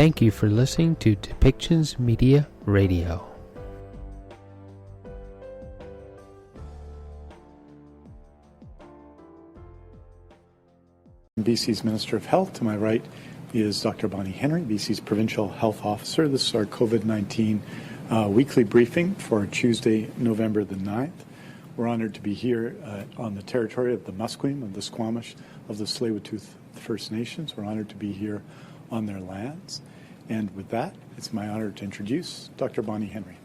Thank you for listening to Depictions Media Radio. BC's Minister of Health. To my right is Dr. Bonnie Henry, BC's Provincial Health Officer. This is our COVID-19 weekly briefing for Tuesday, November the 9th. We're honored to be here on the territory of the Musqueam, of the Squamish, of the Tsleil-Waututh First Nations. We're honored to be here on their lands. And with that, it's my honor to introduce Dr. Bonnie Henry.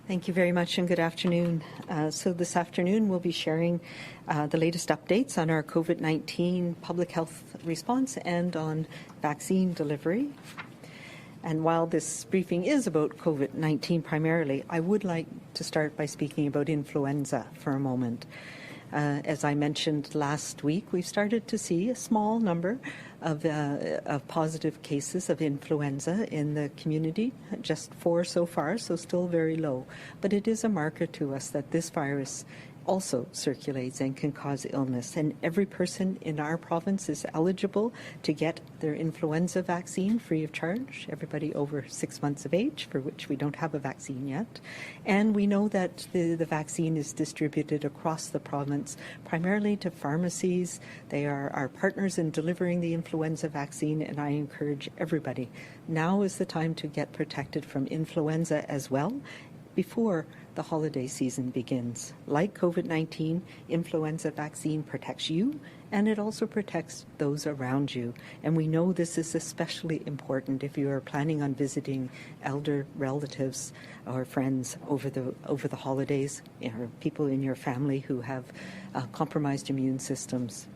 Thank you very much and good afternoon. So this afternoon we'll be sharing the latest updates on our COVID-19 public health response and on vaccine delivery. And while this briefing is about COVID-19 primarily, I would like to start by speaking about influenza for a moment. As I mentioned last week, we've started to see a small number of positive cases of influenza in the community, just 4 so far, so still very low. But it is a marker to us that this virus also circulates and can cause illness. And every person in our province is eligible to get their influenza vaccine free of charge, everybody over 6 months of age, for which we don't have a vaccine yet. And we know that the vaccine is distributed across the province, primarily to pharmacies. They are our partners in delivering the influenza vaccine, and I encourage everybody. Now is the time to get protected from influenza as well, before the holiday season begins. Like COVID-19, influenza vaccine protects you, and it also protects those around you. And we know this is especially important if you are planning on visiting elder relatives or friends over the holidays, or people in your family who have compromised immune systems.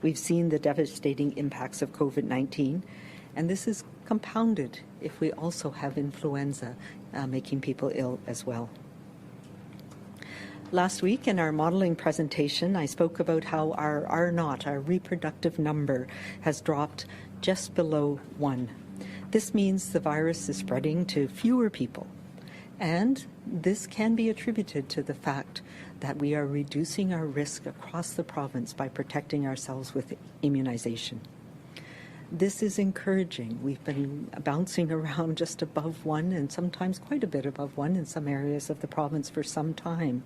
We've seen the devastating impacts of COVID-19, and this is compounded if we also have influenza making people ill as well. Last week in our modeling presentation, I spoke about how our reproductive number, has dropped just below 1. This means the virus is spreading to fewer people. And this can be attributed to the fact that we are reducing our risk across the province by protecting ourselves with immunization. This is encouraging. We've been bouncing around just above 1 and sometimes quite a bit above 1 in some areas of the province for some time,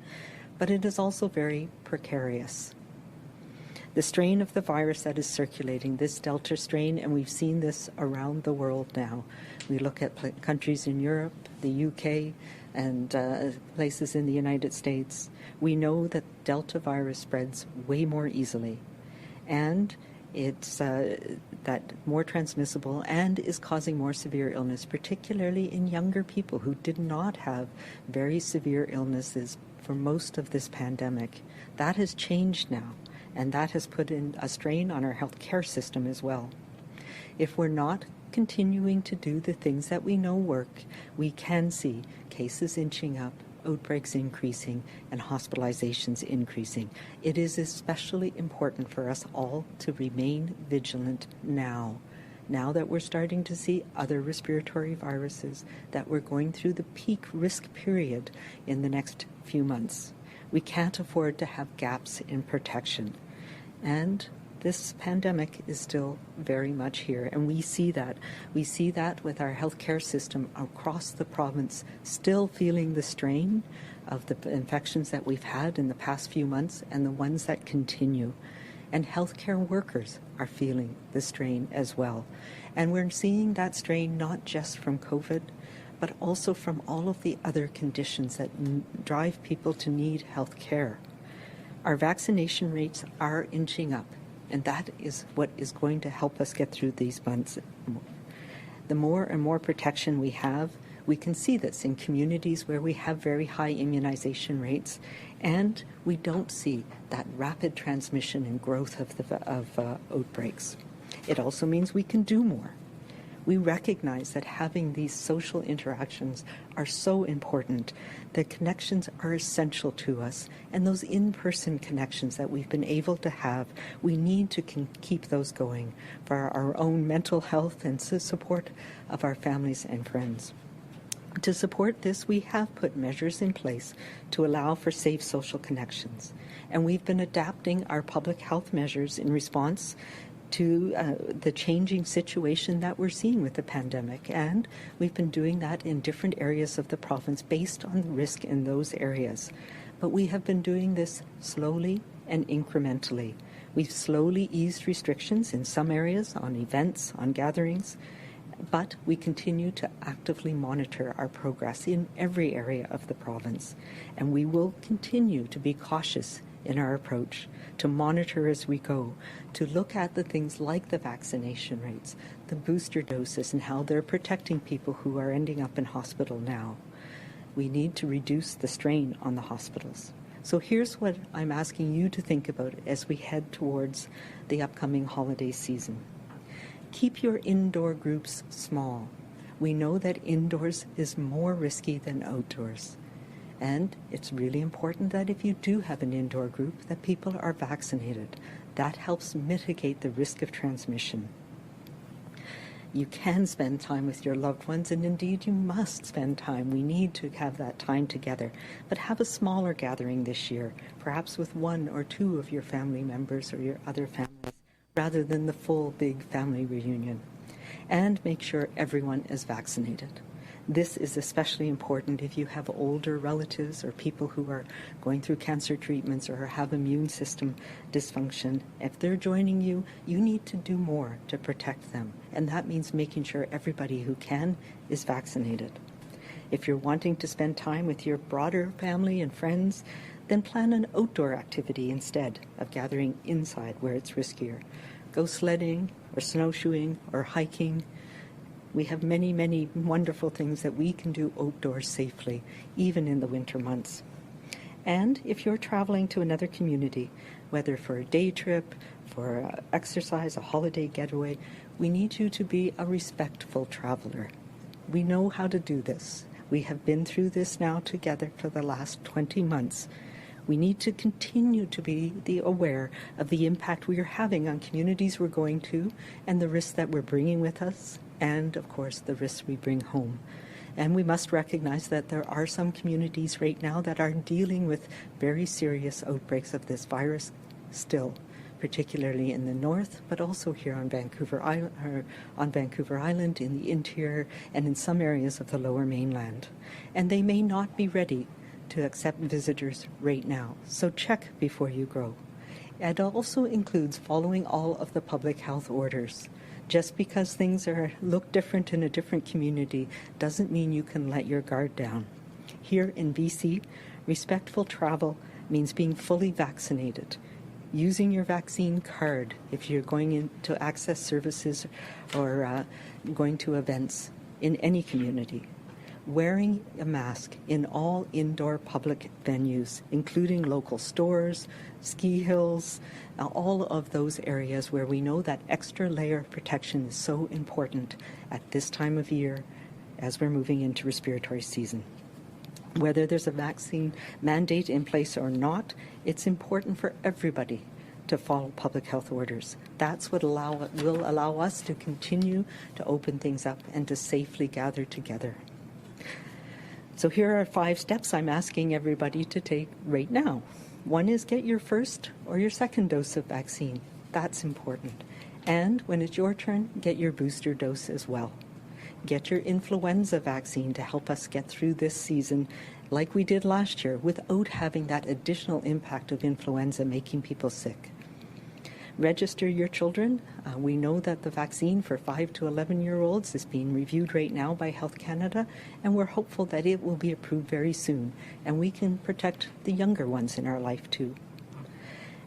but it is also very precarious. The strain of the virus that is circulating, this Delta strain, and we've seen this around the world now. We look at countries in Europe, the UK, and places in the United States. We know that Delta virus spreads way more easily, and it's that more transmissible and is causing more severe illness, particularly in younger people who did not have very severe illnesses for most of this pandemic. That has changed now, and that has put in a strain on our healthcare system as well. If we're not continuing to do the things that we know work, we can see cases inching up, outbreaks increasing, and hospitalizations increasing. It is especially important for us all to remain vigilant now that we're starting to see other respiratory viruses, that we're going through the peak risk period in the next few months. We can't afford to have gaps in protection. And this pandemic is still very much here, and we see that. We see that with our healthcare system across the province still feeling the strain of the infections that we've had in the past few months and the ones that continue. And healthcare workers are feeling the strain as well. And we're seeing that strain not just from COVID, but also from all of the other conditions that drive people to need health care. Our vaccination rates are inching up, and that is what is going to help us get through these months. The more and more protection we have, we can see this in communities where we have very high immunization rates, and we don't see that rapid transmission and growth of outbreaks. It also means we can do more. We recognize that having these social interactions are so important. The connections are essential to us, and those in-person connections that we've been able to have, we need to keep those going for our own mental health and support of our families and friends. To support this, we have put measures in place to allow for safe social connections, and we've been adapting our public health measures in response to the changing situation that we're seeing with the pandemic. And we've been doing that in different areas of the province based on the risk in those areas. But we have been doing this slowly and incrementally. We've slowly eased restrictions in some areas, on events, on gatherings, but we continue to actively monitor our progress in every area of the province. And we will continue to be cautious in our approach, to monitor as we go, to look at the things like the vaccination rates, the booster doses, and how they're protecting people who are ending up in hospital now. We need to reduce the strain on the hospitals. So here's what I'm asking you to think about as we head towards the upcoming holiday season. Keep your indoor groups small. We know that indoors is more risky than outdoors. And it's really important that if you do have an indoor group, that people are vaccinated. That helps mitigate the risk of transmission. You can spend time with your loved ones, and indeed you must spend time. We need to have that time together. But have a smaller gathering this year, perhaps with one or two of your family members or your other families, rather than the full big family reunion. And make sure everyone is vaccinated. This is especially important if you have older relatives or people who are going through cancer treatments or have immune system dysfunction. If they're joining you, you need to do more to protect them. And that means making sure everybody who can is vaccinated. If you're wanting to spend time with your broader family and friends, then plan an outdoor activity instead of gathering inside where it's riskier. Go sledding or snowshoeing or hiking. We have many, many wonderful things that we can do outdoors safely, even in the winter months. And if you're traveling to another community, whether for a day trip, for exercise, a holiday getaway, we need you to be a respectful traveler. We know how to do this. We have been through this now together for the last 20 months. We need to continue to be aware of the impact we are having on communities we're going to and the risks that we're bringing with us, and, of course, the risks we bring home. And we must recognize that there are some communities right now that are dealing with very serious outbreaks of this virus still, particularly in the north, but also here on Vancouver Island, in the interior, and in some areas of the Lower Mainland. And they may not be ready to accept visitors right now, so check before you go. It also includes following all of the public health orders. Just because things look different in a different community doesn't mean you can let your guard down. Here in BC, respectful travel means being fully vaccinated, using your vaccine card if you're going in to access services or going to events in any community, wearing a mask in all indoor public venues, including local stores, ski hills, all of those areas where we know that extra layer of protection is so important at this time of year as we're moving into respiratory season. Whether there's a vaccine mandate in place or not, it's important for everybody to follow public health orders. That's what will allow us to continue to open things up and to safely gather together. So here are 5 steps I'm asking everybody to take right now. One is get your first or your second dose of vaccine. That's important. And when it's your turn, get your booster dose as well. Get your influenza vaccine to help us get through this season like we did last year without having that additional impact of influenza making people sick. Register your children. We know that the vaccine for 5 to 11-year-olds is being reviewed right now by Health Canada, and we're hopeful that it will be approved very soon, and we can protect the younger ones in our life too.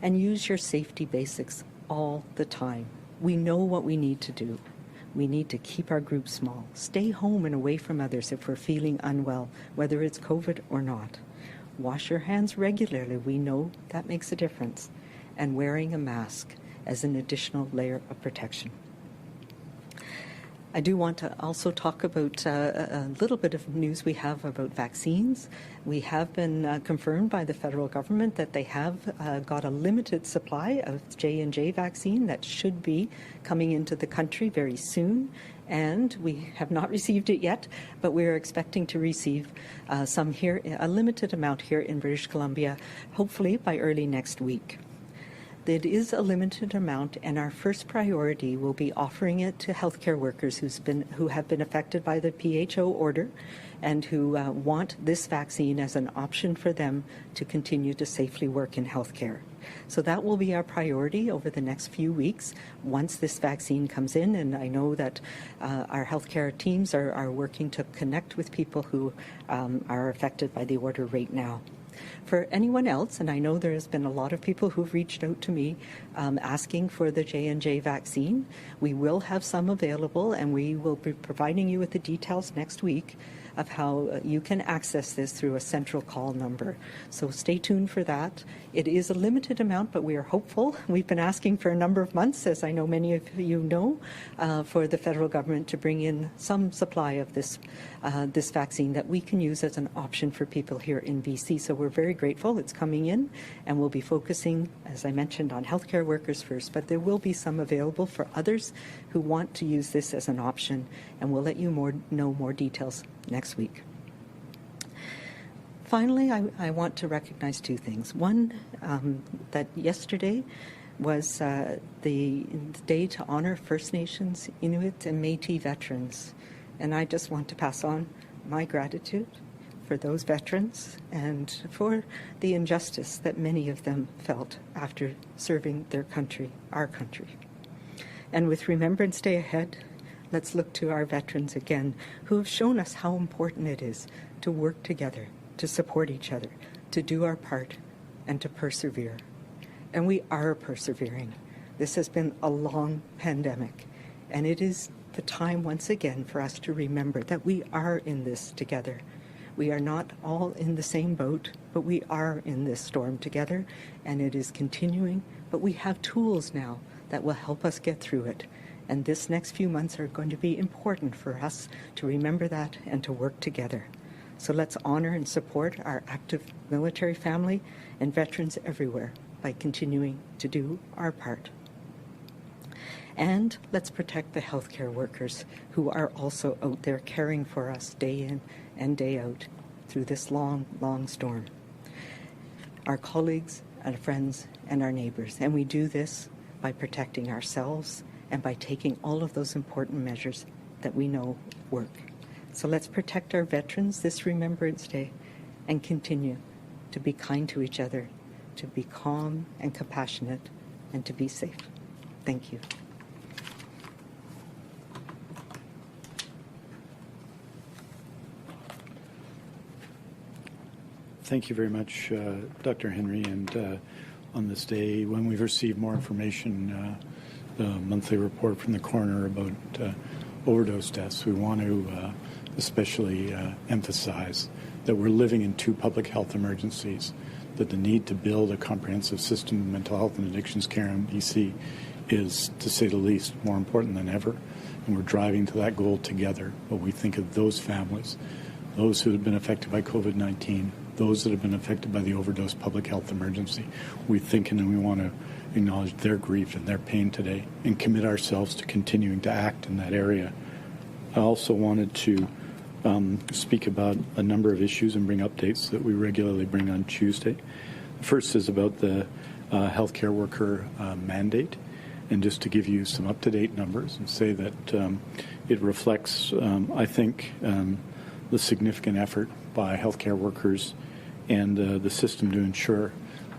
And use your safety basics all the time. We know what we need to do. We need to keep our groups small, stay home and away from others if we're feeling unwell, whether it's COVID or not. Wash your hands regularly. We know that makes a difference. And wearing a mask as an additional layer of protection. I do want to also talk about a little bit of news we have about vaccines. We have been confirmed by the federal government that they have got a limited supply of J&J vaccine that should be coming into the country very soon. And we have not received it yet, but we're expecting to receive some here, a limited amount here in British Columbia, hopefully by early next week. It is a limited amount, and our first priority will be offering it to healthcare workers who have been affected by the PHO order and who want this vaccine as an option for them to continue to safely work in healthcare. So that will be our priority over the next few weeks once this vaccine comes in, and I know that our healthcare teams are working to connect with people who are affected by the order right now. For anyone else, and I know there has been a lot of people who've reached out to me asking for the J&J vaccine, we will have some available, and we will be providing you with the details next week of how you can access this through a central call number. So stay tuned for that. It is a limited amount, but we are hopeful. We've been asking for a number of months, as I know many of you know, for the federal government to bring in some supply of this vaccine that we can use as an option for people here in BC. So we're very grateful it's coming in, and we'll be focusing, as I mentioned, on healthcare workers first, but there will be some available for others who want to use this as an option, and we'll let you know more details next week. Finally, I want to recognize two things. One, that yesterday was the day to honor First Nations, Inuit, and Métis veterans. And I just want to pass on my gratitude for those veterans and for the injustice that many of them felt after serving their country, our country. And with Remembrance Day ahead, let's look to our veterans again, who have shown us how important it is to work together, to support each other, to do our part, and to persevere. And we are persevering. This has been a long pandemic, and it is the time once again for us to remember that we are in this together. We are not all in the same boat, but we are in this storm together, and it is continuing, but we have tools now that will help us get through it. And this next few months are going to be important for us to remember that and to work together. So let's honor and support our active military family and veterans everywhere by continuing to do our part. And let's protect the healthcare workers who are also out there caring for us day in and day out through this long, long storm. Our colleagues, our friends, and our neighbors. And we do this by protecting ourselves and by taking all of those important measures that we know work. So let's protect our veterans this Remembrance Day and continue to be kind to each other, to be calm and compassionate, and to be safe. Thank you. Thank you very much, Dr. Henry. And on this day, when we've received more information, the monthly report from the coroner about overdose deaths, we want to especially emphasize that we're living in two public health emergencies, that the need to build a comprehensive system of mental health and addictions care in BC is, to say the least, more important than ever. And we're driving to that goal together. But we think of those families, those who have been affected by COVID-19, those that have been affected by the overdose public health emergency. We think and we want to acknowledge their grief and their pain today and commit ourselves to continuing to act in that area. I also wanted to speak about a number of issues and bring updates that we regularly bring on Tuesday. The first is about the healthcare worker mandate, and just to give you some up-to-date numbers and say that it reflects, I think, the significant effort by healthcare workers and the system to ensure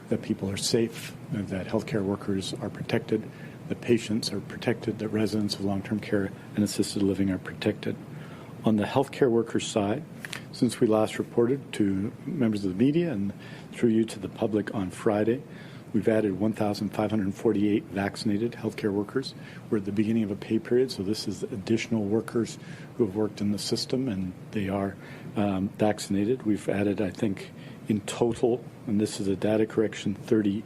that people are safe, that healthcare workers are protected, that patients are protected, that residents of long-term care and assisted living are protected. On the healthcare workers side, since we last reported to members of the media and through you to the public on Friday, we've added 1,548 vaccinated healthcare workers. We're at the beginning of a pay period, so this is additional workers who have worked in the system and they are vaccinated. We've added, I think, in total, and this is a data correction, 30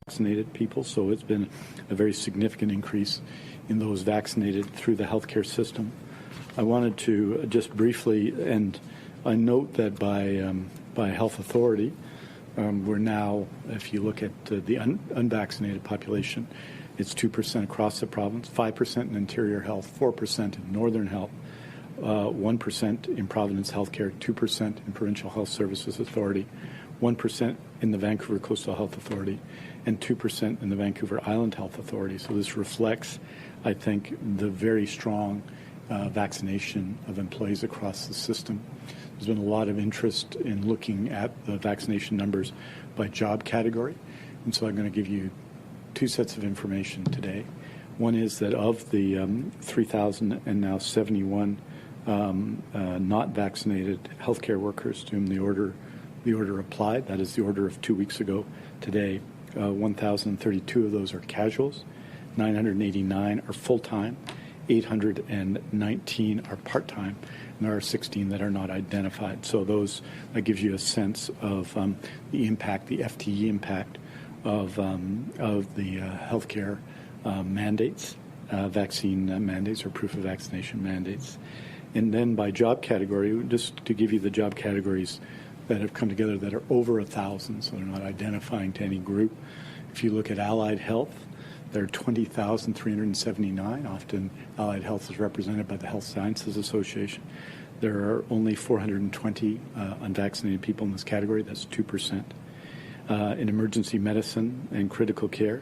vaccinated people, so it's been a very significant increase in those vaccinated through the healthcare system. I wanted to just briefly, and I note that by health authority, we're now, if you look at the unvaccinated population, it's 2% across the province, 5% in interior health, 4% in northern health, 1% in Providence Healthcare, 2% in Provincial Health Services Authority. 1% in the Vancouver Coastal Health Authority, and 2% in the Vancouver Island Health Authority. So this reflects, I think, the very strong vaccination of employees across the system. There's been a lot of interest in looking at the vaccination numbers by job category, and so I'm going to give you two sets of information today. One is that of the 3,071 not vaccinated healthcare workers to whom the order applied, that is the order of 2 weeks ago today, 1,032 of those are casuals, 989 are full-time, 819 are part-time, and there are 16 that are not identified. So that gives you a sense of the impact, the FTE impact of the healthcare mandates, vaccine mandates or proof of vaccination mandates. And then by job category, just to give you the job categories that have come together that are over 1,000, so they're not identifying to any group. If you look at allied health, there are 20,379. Often allied health is represented by the Health Sciences Association. There are only 420 unvaccinated people in this category. That's 2%. In emergency medicine and critical care,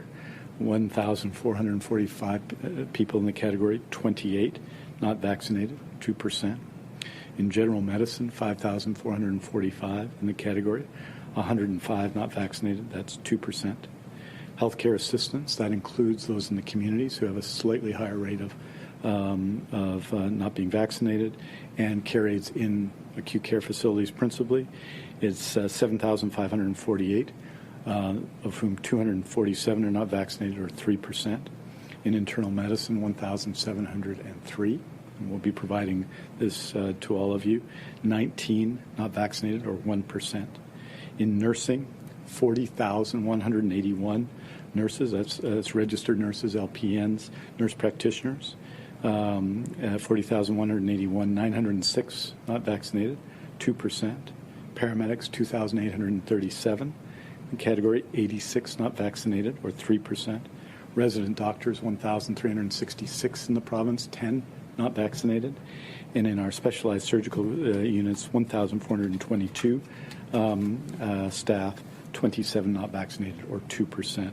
1,445 people in the category, 28 not vaccinated, 2%. In general medicine, 5,445 in the category, 105 not vaccinated, that's 2%. Healthcare assistants, that includes those in the communities who have a slightly higher rate of not being vaccinated, and care aides in acute care facilities principally. It's 7,548, of whom 247 are not vaccinated, or 3%. In internal medicine, 1,703. And we'll be providing this to all of you. 19 not vaccinated, or 1%. In nursing, 40,181 nurses, that's registered nurses, LPNs, nurse practitioners, 40,181, 906 not vaccinated, 2%. Paramedics, 2,837. In category, 86 not vaccinated, or 3%. Resident doctors, 1,366 in the province, 10 not vaccinated. And in our specialized surgical units, 1,422 staff, 27 not vaccinated, or 2%.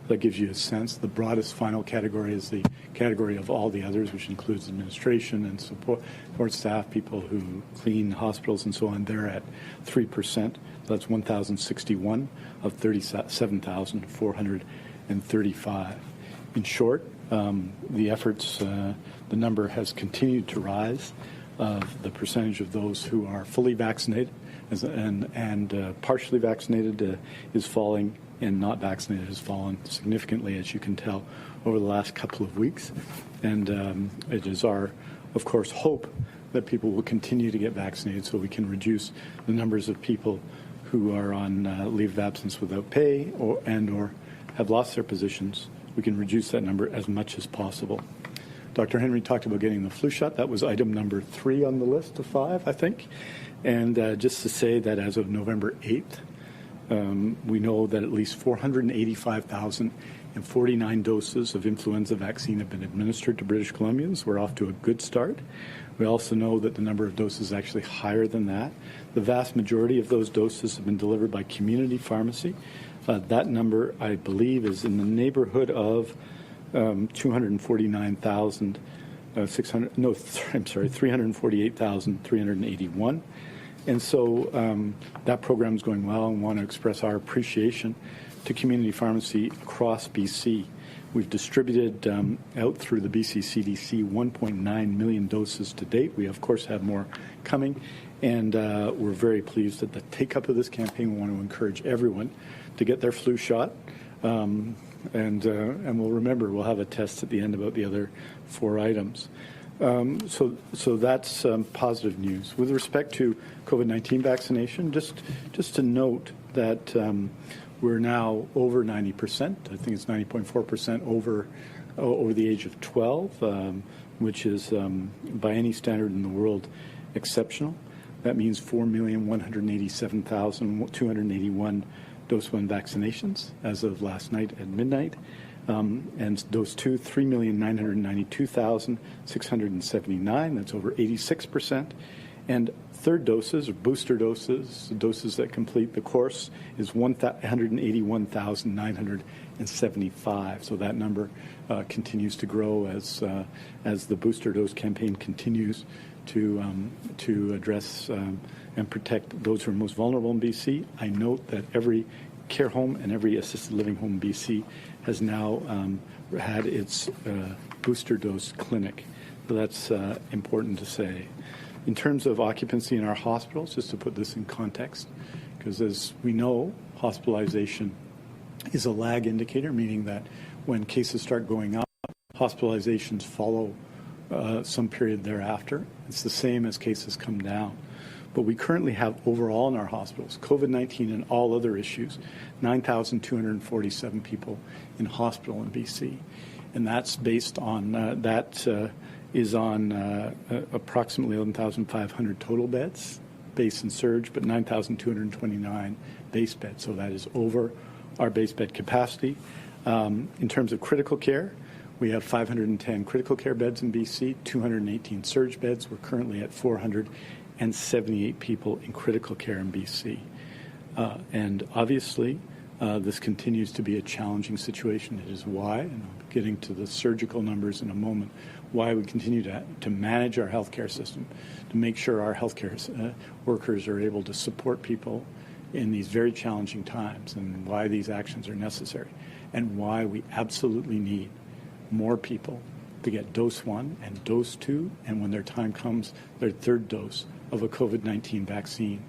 That gives you a sense. The broadest final category is the category of all the others, which includes administration and support staff, people who clean hospitals and so on. They're at 3%. That's 1,061 of 37,435. In short, the efforts, the number has continued to rise. The percentage of those who are fully vaccinated and partially vaccinated is falling, and not vaccinated has fallen significantly, as you can tell, over the last couple of weeks. And it is our, of course, hope that people will continue to get vaccinated so we can reduce the numbers of people who are on leave of absence without pay or have lost their positions. We can reduce that number as much as possible. Dr. Henry talked about getting the flu shot. That was item number 3 on the list of 5, I think. And just to say that as of November 8th, we know that at least 485,049 doses of influenza vaccine have been administered to British Columbians. We're off to a good start. We also know that the number of doses is actually higher than that. The vast majority of those doses have been delivered by community pharmacy. That number, I believe, is in the neighborhood of 348,381. And so that program is going well, and want to express our appreciation to community pharmacy across BC. We've distributed out through the BC CDC 1.9 million doses to date. We, of course, have more coming, and we're very pleased at the take-up of this campaign. We want to encourage everyone to get their flu shot. And we'll remember, we'll have a test at the end about the other 4 items. So that's positive news. With respect to COVID-19 vaccination, just to note that we're now over 90%. I think it's 90.4% over the age of 12, which is, by any standard in the world, exceptional. That means 4,187,281 dose 1 vaccinations as of last night at midnight. And dose 2, 3,992,679. That's over 86%. And third doses, or booster doses, doses that complete the course, is 181,975. So that number continues to grow as the booster dose campaign continues to address and protect those who are most vulnerable in BC. I note that every care home and every assisted living home in BC has now had its booster dose clinic. So that's important to say. In terms of occupancy in our hospitals, just to put this in context, because as we know, hospitalization is a lag indicator, meaning that when cases start going up, hospitalizations follow some period thereafter. It's the same as cases come down. But we currently have overall in our hospitals, COVID-19 and all other issues, 9,247 people in hospital in BC. And that's based on, is on approximately 11,500 total beds, base and surge, but 9,229 base beds. So that is over our base bed capacity. In terms of critical care, we have 510 critical care beds in BC, 218 surge beds. We're currently at 478 people in critical care in BC. And obviously, this continues to be a challenging situation. It is why, and I'll be getting to the surgical numbers in a moment, why we continue to manage our healthcare system, to make sure our healthcare workers are able to support people in these very challenging times, and why these actions are necessary, and why we absolutely need more people to get dose 1 and dose 2, and when their time comes, their third dose of a COVID-19 vaccine.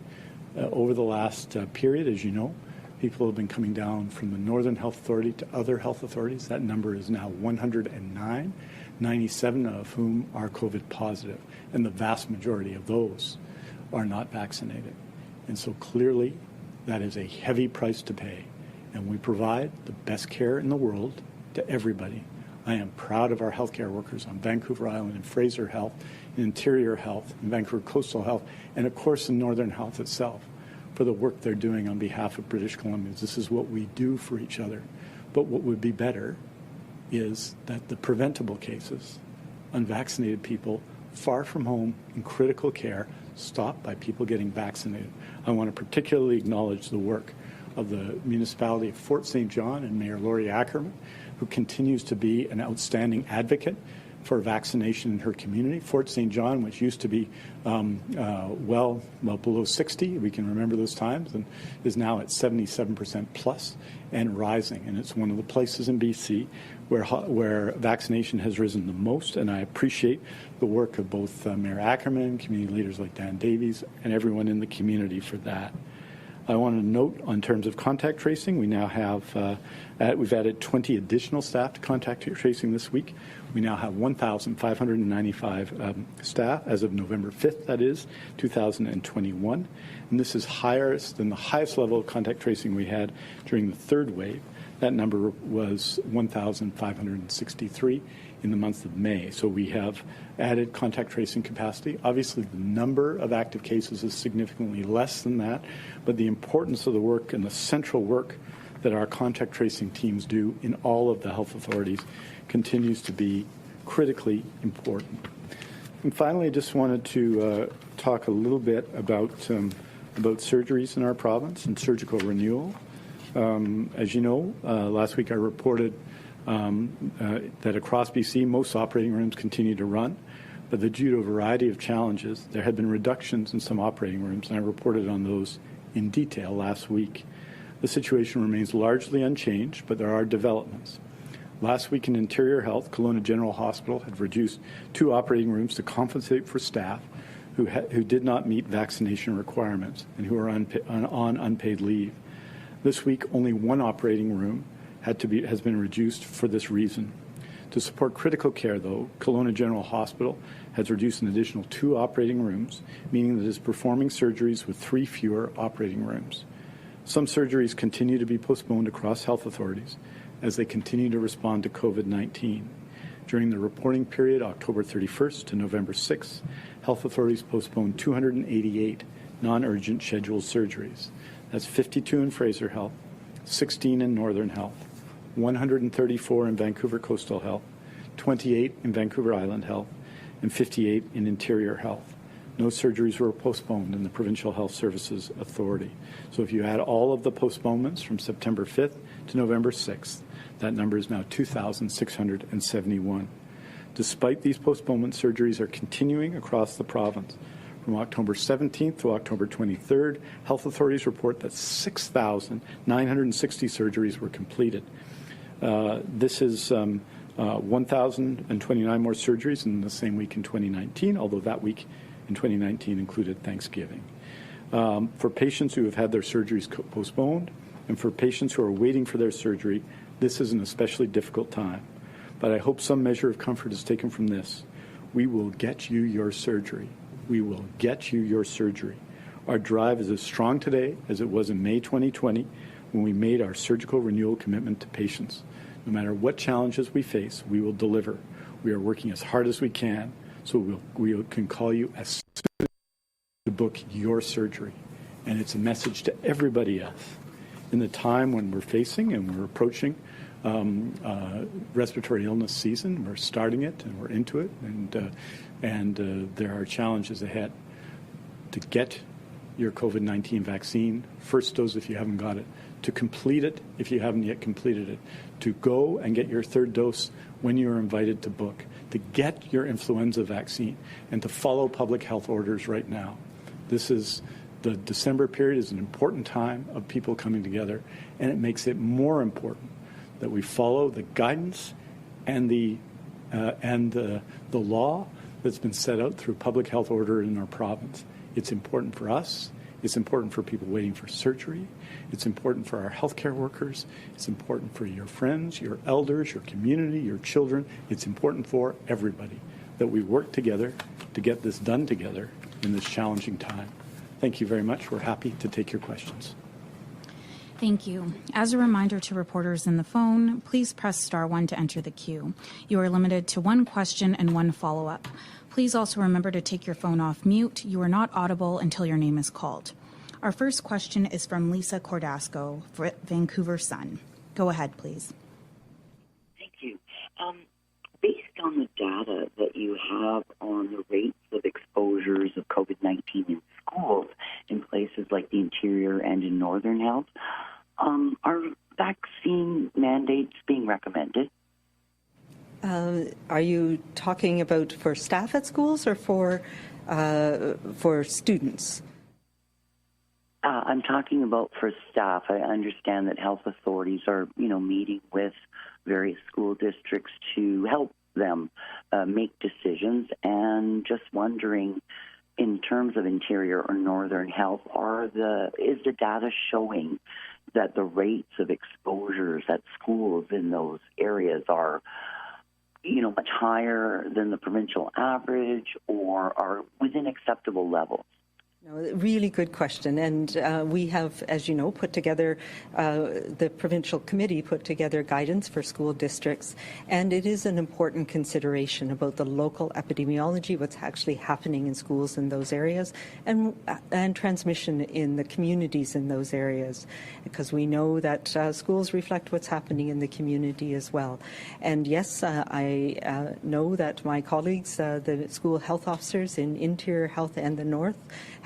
Over the last period, as you know, people have been coming down from the Northern Health Authority to other health authorities. That number is now 109, 97 of whom are COVID positive, and the vast majority of those are not vaccinated. And so clearly, that is a heavy price to pay, and we provide the best care in the world to everybody. I am proud of our healthcare workers on Vancouver Island and Fraser Health, in Interior Health, in Vancouver Coastal Health, and of course in Northern Health itself, for the work they're doing on behalf of British Columbians. This is what we do for each other. But what would be better is that the preventable cases, unvaccinated people far from home in critical care, stopped by people getting vaccinated. I want to particularly acknowledge the work of the municipality of Fort St. John and Mayor Laurie Ackerman, who continues to be an outstanding advocate for vaccination in her community. Fort St. John, which used to be well below 60, we can remember those times, and is now at 77% plus and rising. And it's one of the places in BC where vaccination has risen the most, and I appreciate the work of both Mayor Ackerman, community leaders like Dan Davies, and everyone in the community for that. I want to note, on terms of contact tracing, we now have, we've added 20 additional staff to contact tracing this week. We now have 1,595 staff as of November 5th, that is, 2021. And this is higher than the highest level of contact tracing we had during the third wave. That number was 1,563 in the month of May. So we have added contact tracing capacity. Obviously, the number of active cases is significantly less than that, but the importance of the work and the central work that our contact tracing teams do in all of the health authorities continues to be critically important. And finally, I just wanted to talk a little bit about surgeries in our province and surgical renewal. As you know, last week I reported that across BC, most operating rooms continue to run, but due to a variety of challenges, there had been reductions in some operating rooms, and I reported on those in detail last week. The situation remains largely unchanged, but there are developments. Last week in Interior Health, Kelowna General Hospital had reduced 2 operating rooms to compensate for staff who did not meet vaccination requirements and who are on unpaid leave. This week, only 1 operating room has been reduced for this reason. To support critical care, though, Kelowna General Hospital has reduced an additional 2 operating rooms, meaning that it is performing surgeries with 3 fewer operating rooms. Some surgeries continue to be postponed across health authorities as they continue to respond to COVID-19. During the reporting period, October 31st to November 6th, health authorities postponed 288 non-urgent scheduled surgeries. That's 52 in Fraser Health, 16 in Northern Health, 134 in Vancouver Coastal Health, 28 in Vancouver Island Health, and 58 in Interior Health. no surgeries were postponed in the Provincial Health Services Authority. So if you add all of the postponements from September 5th to November 6th, that number is now 2,671. Despite these postponements, surgeries are continuing across the province. From October 17th to October 23rd, health authorities report that 6,960 surgeries were completed. This is 1,029 more surgeries in the same week in 2019, although that week in 2019 included Thanksgiving. For patients who have had their surgeries postponed and for patients who are waiting for their surgery, this is an especially difficult time. But I hope some measure of comfort is taken from this. We will get you your surgery. We will get you your surgery. Our drive is as strong today as it was in May 2020 when we made our surgical renewal commitment to patients. No matter what challenges we face, we will deliver. We are working as hard as we can so we can call you as soon to book your surgery. And it's a message to everybody else. In the time when we're facing and we're approaching respiratory illness season, we're starting it and we're into it, and there are challenges ahead. To get your COVID-19 vaccine, first dose if you haven't got it, to complete it if you haven't yet completed it, to go and get your third dose when you are invited to book, to get your influenza vaccine, and to follow public health orders right now. The December period is an important time of people coming together, and it makes it more important that we follow the guidance and the law that's been set out through public health order in our province. It's important for us. It's important for people waiting for surgery. It's important for our healthcare workers. It's important for your friends, your elders, your community, your children. It's important for everybody that we work together to get this done together in this challenging time. Thank you very much. We're happy to take your questions. Thank you. As a reminder to reporters in the phone, please press *1 to enter the queue. You are limited to one question and one follow-up. Please also remember to take your phone off mute. You are not audible until your name is called. Our first question is from Lisa Cordasco, Vancouver Sun. Go ahead, please. Thank you. Based on the data that you have on the rates of exposures of COVID-19 in schools in places like the Interior and in Northern Health, are vaccine mandates being recommended? Are you talking about for staff at schools or for students? I'm talking about for staff. I understand that health authorities are, meeting with various school districts to help them make decisions, and just wondering, in terms of Interior or Northern Health, is the data showing that the rates of exposures at schools in those areas are, much higher than the provincial average, or are within acceptable levels? No, really good question. And we have, as you know, put together, the provincial committee put together guidance for school districts. And it is an important consideration about the local epidemiology, what's actually happening in schools in those areas, and transmission in the communities in those areas. Because we know that schools reflect what's happening in the community as well. And yes, I know that my colleagues, the school health officers in Interior Health and the North,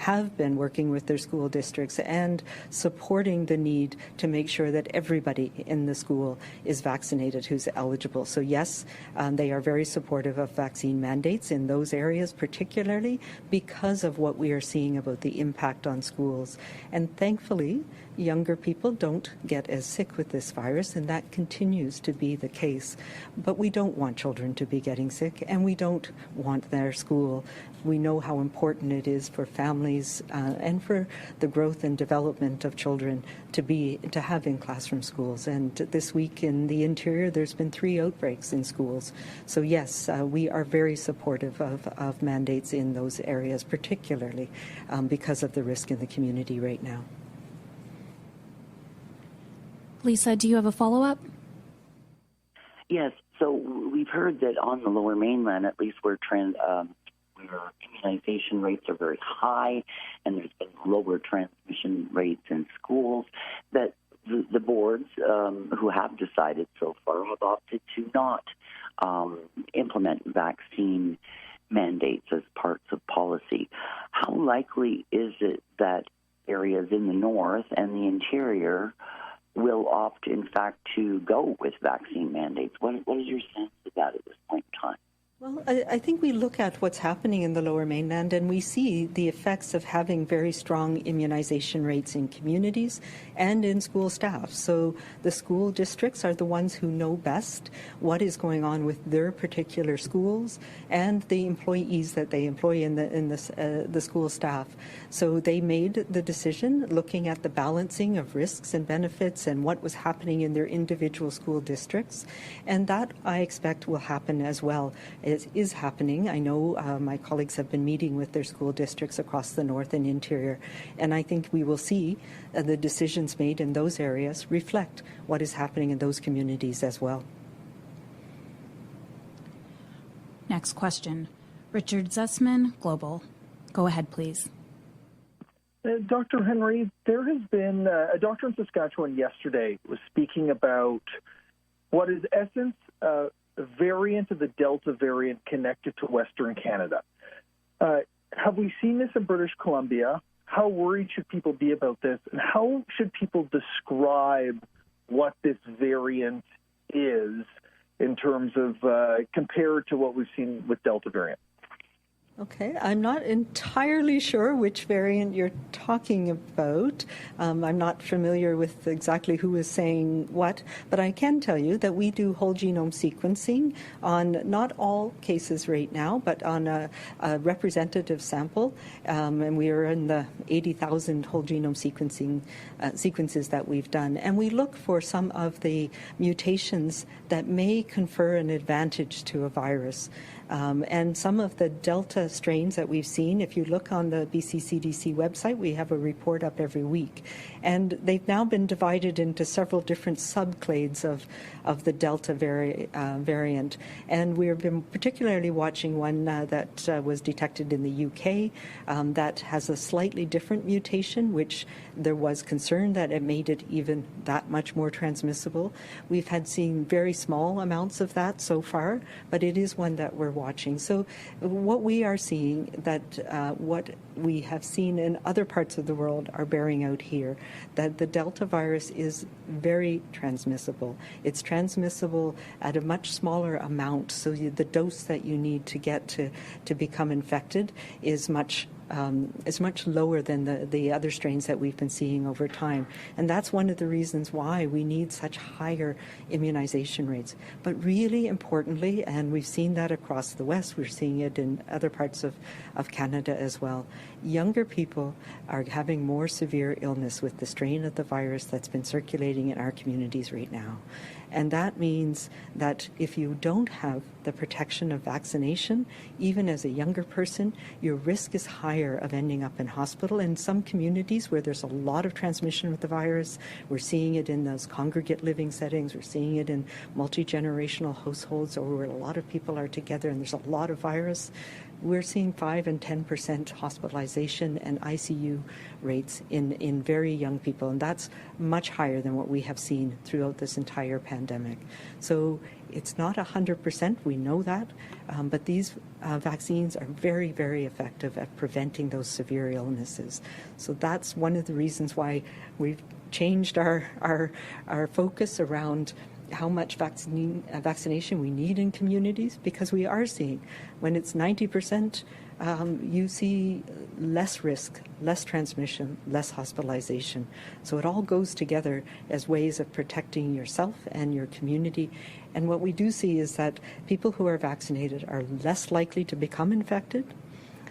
have been working with their school districts and supporting the need to make sure that everybody in the school is vaccinated who's eligible. So yes, they are very supportive of vaccine mandates in those areas, particularly because of what we are seeing about the impact on schools. And thankfully, younger people don't get as sick with this virus, and that continues to be the case. But we don't want children to be getting sick, and we don't want their school. We know how important it is for families and for the growth and development of children to have in classroom schools. And this week in the Interior, there's been 3 outbreaks in schools. So yes, we are very supportive of mandates in those areas, particularly because of the risk in the community right now. Lisa, do you have a follow-up? Yes. So we've heard that on the Lower Mainland, at least, where immunization rates are very high and there's been lower transmission rates in schools, that the boards who have decided so far have opted to not implement vaccine mandates as parts of policy. How likely is it that areas in the north and the interior will opt, in fact, to go with vaccine mandates? What is your sense of that at this point in time? Well, I think we look at what's happening in the Lower Mainland and we see the effects of having very strong immunization rates in communities and in school staff. So the school districts are the ones who know best what is going on with their particular schools and the employees that they employ in the school staff. So they made the decision looking at the balancing of risks and benefits and what was happening in their individual school districts. And that, I expect, will happen as well. It is happening. I know my colleagues have been meeting with their school districts across the north and interior, and I think we will see the decisions made in those areas reflect what is happening in those communities as well. Next question. Richard Zussman, Global. Go ahead, please. Dr. Henry, there has been a doctor in Saskatchewan yesterday was speaking about what is essence a variant of the Delta variant connected to Western Canada. Have we seen this in British Columbia? How worried should people be about this? And how should people describe what this variant is in terms of compared to what we've seen with Delta variant? Okay, I'm not entirely sure which variant you're talking about. I'm not familiar with exactly who is saying what, but I can tell you that we do whole genome sequencing on not all cases right now, but on a representative sample, and we are in the 80,000 whole genome sequencing sequences that we've done. And we look for some of the mutations that may confer an advantage to a virus. And some of the Delta strains that we've seen, if you look on the BC CDC website, we have a report up every week. And they've now been divided into several different subclades of the Delta variant. And we've been particularly watching one that was detected in the UK that has a slightly different mutation, which there was concern that it made it even that much more transmissible. We've had seen very small amounts of that so far, but it is one that we're watching. So what we are seeing, that what we have seen in other parts of the world are bearing out here, that the Delta virus is very transmissible. It's transmissible at a much smaller amount, so the dose that you need to get to become infected is much lower than the other strains that we've been seeing over time. And that's one of the reasons why we need such higher immunization rates. But really importantly, and we've seen that across the West, we're seeing it in other parts of Canada as well, younger people are having more severe illness with the strain of the virus that's been circulating in our communities right now. And that means that if you don't have the protection of vaccination, even as a younger person, your risk is higher of ending up in hospital. In some communities where there's a lot of transmission with the virus, we're seeing it in those congregate living settings, we're seeing it in multi-generational households or where a lot of people are together and there's a lot of virus. We're seeing 5 and 10% hospitalization and ICU rates in very young people, and that's much higher than what we have seen throughout this entire pandemic. So it's not 100%, we know that, but these vaccines are very, very effective at preventing those severe illnesses. So that's one of the reasons why we've changed our focus around how much vaccination we need in communities, because we are seeing when it's 90%, you see less risk, less transmission, less hospitalization. So it all goes together as ways of protecting yourself and your community. And what we do see is that people who are vaccinated are less likely to become infected.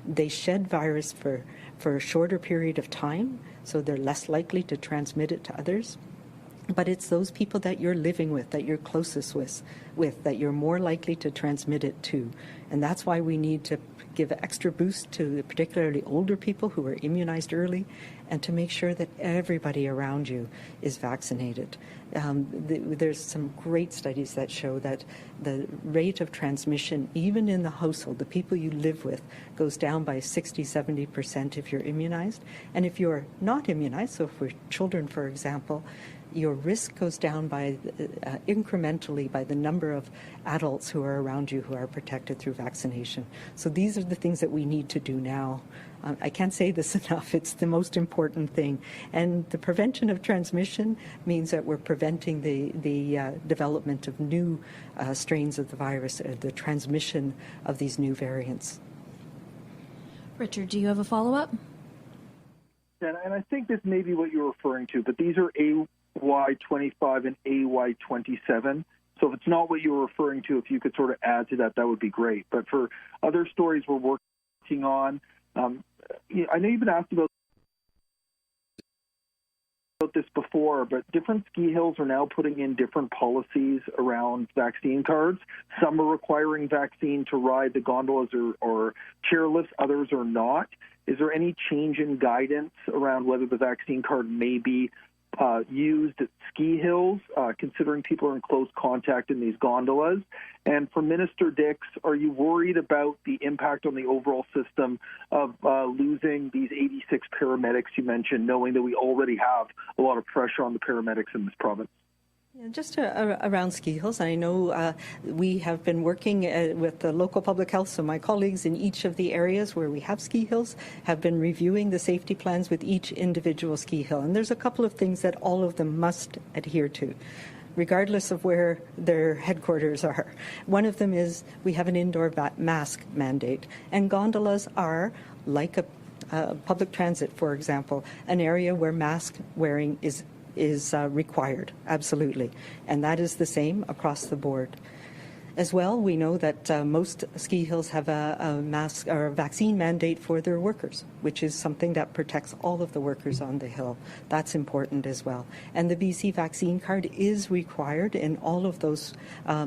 They shed virus for a shorter period of time, so they're less likely to transmit it to others. But it's those people that you're living with, that you're closest with, that you're more likely to transmit it to. And that's why we need to give extra boost to particularly older people who are immunized early, and to make sure that everybody around you is vaccinated. There's some great studies that show that the rate of transmission, even in the household, the people you live with, goes down by 60-70% if you're immunized. And if you're not immunized, so for children, for example, your risk goes down by incrementally by the number of adults who are around you who are protected through vaccination. So these are the things that we need to do now. I can't say this enough. It's the most important thing. And the prevention of transmission means that we're preventing the development of new strains of the virus, the transmission of these new variants. Richard, do you have a follow-up? And I think this may be what you're referring to, but these are AY25 and AY27. So if it's not what you're referring to, if you could sort of add to that, that would be great. But for other stories we're working on, I know you've been asked about this before, but different ski hills are now putting in different policies around vaccine cards. Some are requiring vaccine to ride the gondolas or chairlifts, others are not. Is there any change in guidance around whether the vaccine card may be used at ski hills, considering people are in close contact in these gondolas? And for Minister Dix, are you worried about the impact on the overall system of losing these 86 paramedics you mentioned, knowing that we already have a lot of pressure on the paramedics in this province? Yeah, just around ski hills, I know we have been working with the local public health, so my colleagues in each of the areas where we have ski hills have been reviewing the safety plans with each individual ski hill. And there's a couple of things that all of them must adhere to, regardless of where their headquarters are. One of them is we have an indoor mask mandate, and gondolas are, like a public transit, for example, an area where mask wearing is required, absolutely. And that is the same across the board. As well, we know that most ski hills have a mask or a vaccine mandate for their workers, which is something that protects all of the workers on the hill. That's important as well. And the BC vaccine card is required in all of those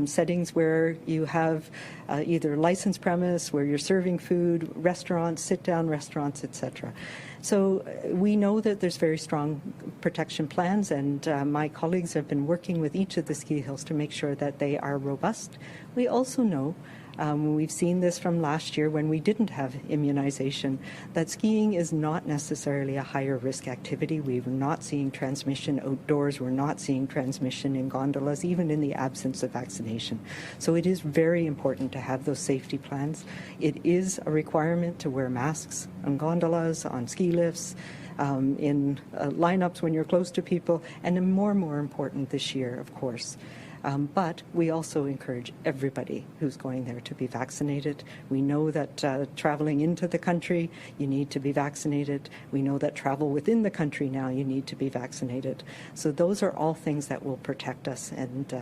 settings where you have either licensed premise, where you're serving food, restaurants, sit-down restaurants, etc. So we know that there's very strong protection plans, and my colleagues have been working with each of the ski hills to make sure that they are robust. We also know, we've seen this from last year when we didn't have immunization, that skiing is not necessarily a higher risk activity. We're not seeing transmission outdoors. We're not seeing transmission in gondolas, even in the absence of vaccination. So it is very important to have those safety plans. It is a requirement to wear masks on gondolas, on ski lifts, in lineups when you're close to people, and more important this year, of course. But we also encourage everybody who's going there to be vaccinated. We know that traveling into the country, you need to be vaccinated. We know that travel within the country now, you need to be vaccinated. So those are all things that will protect us, and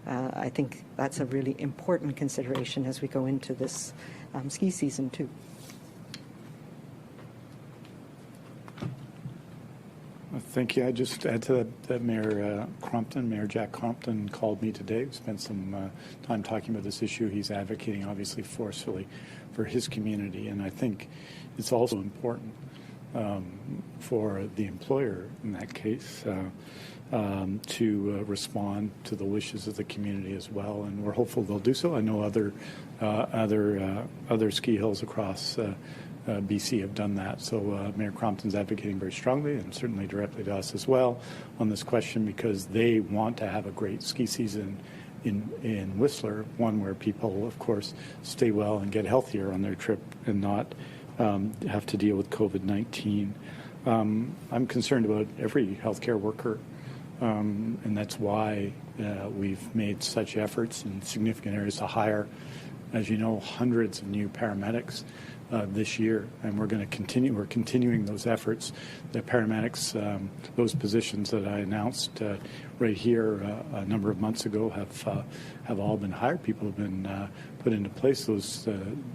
I think that's a really important consideration as we go into this ski season too. Thank you. I just add to that Mayor Jack Crompton called me today. We spent some time talking about this issue. He's advocating, obviously, forcefully for his community, and I think it's also important for the employer in that case to respond to the wishes of the community as well, and we're hopeful they'll do so. I know other ski hills across BC have done that. So Mayor Crompton's advocating very strongly, and certainly directly to us as well, on this question, because they want to have a great ski season in Whistler, one where people, of course, stay well and get healthier on their trip and not have to deal with COVID-19. I'm concerned about every healthcare worker, and that's why we've made such efforts in significant areas to hire, as you know, hundreds of new paramedics this year, and we're going to continue. We're continuing those efforts. The paramedics, those positions that I announced right here a number of months ago, have all been hired. People have been put into place. Those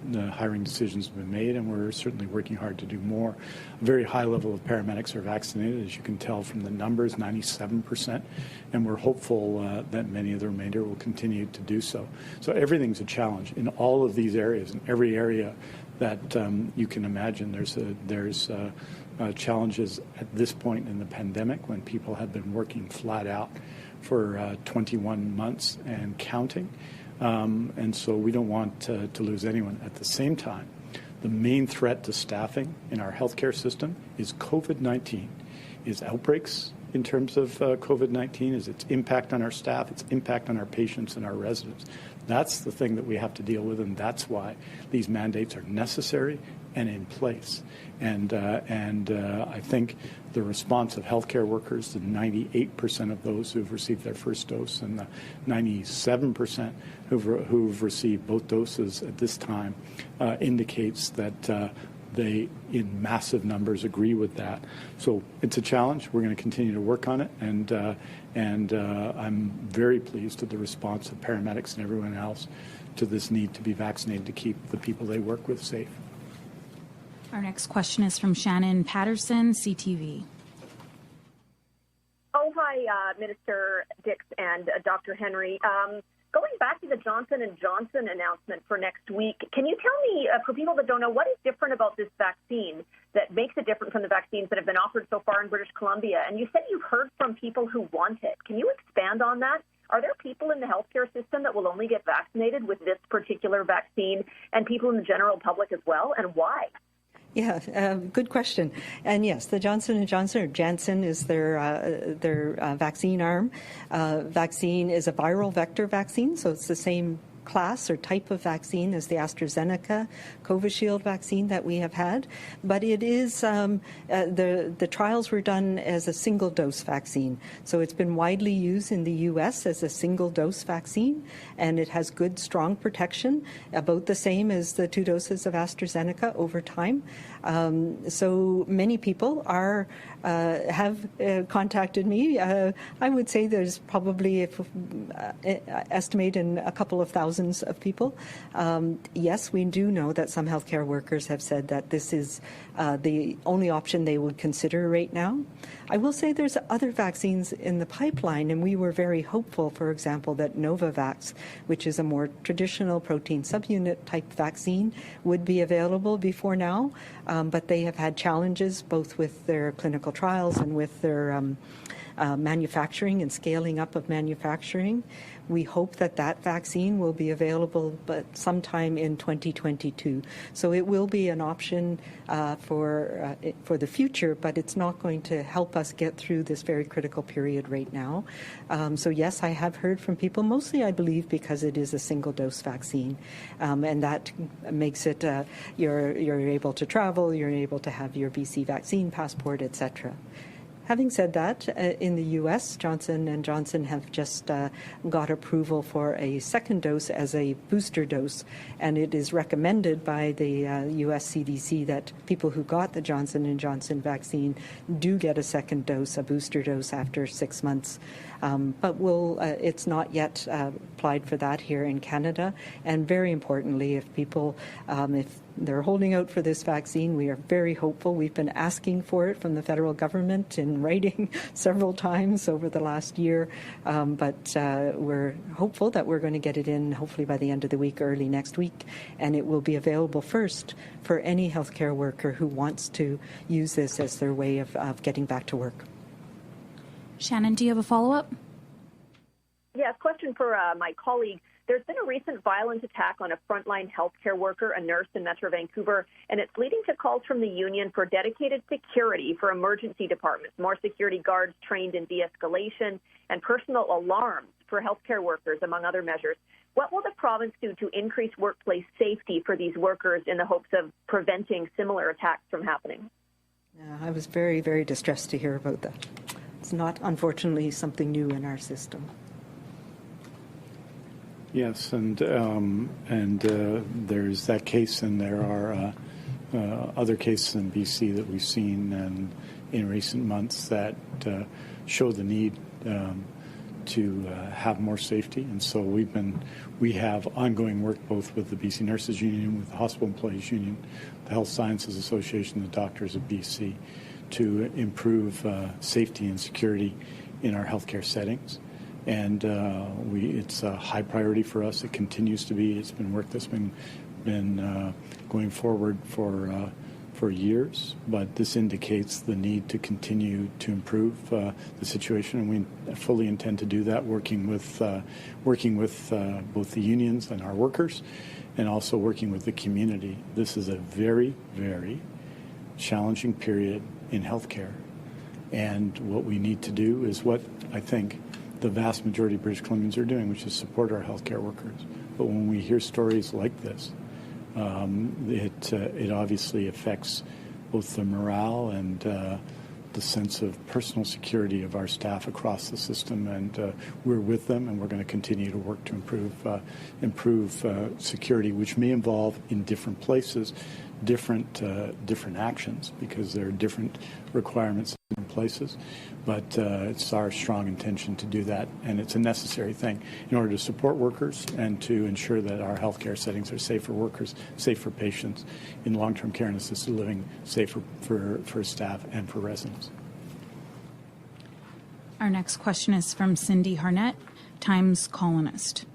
the hiring decisions have been made, and we're certainly working hard to do more. A very high level of paramedics are vaccinated, as you can tell from the numbers, 97%, and we're hopeful that many of the remainder will continue to do so. So everything's a challenge in all of these areas, in every area that you can imagine. There's challenges at this point in the pandemic when people have been working flat out for 21 months and counting, and so we don't want to lose anyone. At the same time, the main threat to staffing in our healthcare system is COVID-19. outbreaks in terms of COVID-19, is its impact on our staff, its impact on our patients and our residents. That's the thing that we have to deal with, and that's why these mandates are necessary and in place. And I think the response of healthcare workers, the 98% of those who've received their first dose and the 97% who've received both doses at this time, indicates that they, in massive numbers, agree with that. So it's a challenge. We're going to continue to work on it, and I'm very pleased with the response of paramedics and everyone else to this need to be vaccinated to keep the people they work with safe. Our next question is from Shannon Patterson, CTV. Oh, hi, Minister Dix and Dr. Henry. Going back to the Johnson & Johnson announcement for next week, can you tell me, for people that don't know, what is different about this vaccine that makes it different from the vaccines that have been offered so far in British Columbia? And you said you've heard from people who want it. Can you expand on that? Are there people in the healthcare system that will only get vaccinated with this particular vaccine, and people in the general public as well, and why? Yeah, good question. And yes, the Johnson & Johnson, or Janssen, is their vaccine arm. Vaccine is a viral vector vaccine, so it's the same class or type of vaccine as the AstraZeneca Covishield vaccine that we have had, but it is the trials were done as a single dose vaccine, so it's been widely used in the U.S. as a single dose vaccine, and it has good, strong protection, about the same as the 2 doses of AstraZeneca over time. So many people have contacted me. I would say there's probably, estimate in a couple of thousands of people. Yes, we do know that some healthcare workers have said that this is the only option they would consider right now. I will say there's other vaccines in the pipeline, and we were very hopeful, for example, that Novavax, which is a more traditional protein subunit type vaccine, would be available before now, but they have had challenges both with their clinical trials and with their manufacturing and scaling up of manufacturing. We hope that that vaccine will be available but sometime in 2022. So it will be an option for the future, but it's not going to help us get through this very critical period right now. So yes, I have heard from people, mostly I believe because it is a single-dose vaccine, and that makes it you're able to travel, you're able to have your BC vaccine passport, etc. Having said that, in the U.S., Johnson & Johnson have just got approval for a second dose as a booster dose, and it is recommended by the U.S. CDC that people who got the Johnson & Johnson vaccine do get a second dose, a booster dose, after 6 months. But it's not yet applied for that here in Canada. And very importantly, if people, if they're holding out for this vaccine, we are very hopeful. We've been asking for it from the federal government in writing several times over the last year, but we're hopeful that we're going to get it in hopefully by the end of the week, early next week, and it will be available first for any healthcare worker who wants to use this as their way of getting back to work. Shannon, do you have a follow-up? Yes, question for my colleague. There's been a recent violent attack on a frontline healthcare worker, a nurse in Metro Vancouver, and it's leading to calls from the union for dedicated security for emergency departments, more security guards trained in de-escalation, and personal alarms for healthcare workers, among other measures. What will the province do to increase workplace safety for these workers in the hopes of preventing similar attacks from happening? I was very, very distressed to hear about that. It's not, unfortunately, something new in our system. Yes, and there's that case, and there are other cases in BC that we've seen in recent months that show the need to have more safety. And so we have ongoing work both with the BC Nurses Union, with the Hospital Employees Union, the Health Sciences Association, the Doctors of BC, to improve safety and security in our healthcare settings. And it's a high priority for us. It continues to be. It's been work that's been going forward for years. But this indicates the need to continue to improve the situation, and we fully intend to do that, working with both the unions and our workers, and also working with the community. This is a very, very challenging period in healthcare. And what we need to do is what I think the vast majority of British Columbians are doing, which is support our healthcare workers. But when we hear stories like this, it obviously affects both the morale and the sense of personal security of our staff across the system, and we're with them, and we're going to continue to work to improve security, which may involve in different places different actions, because there are different requirements in different places. But it's our strong intention to do that, and it's a necessary thing in order to support workers and to ensure that our healthcare settings are safe for workers, safe for patients in long-term care and assisted living, safe for staff and for residents. Our next question is from Cindy Harnett, Times columnist.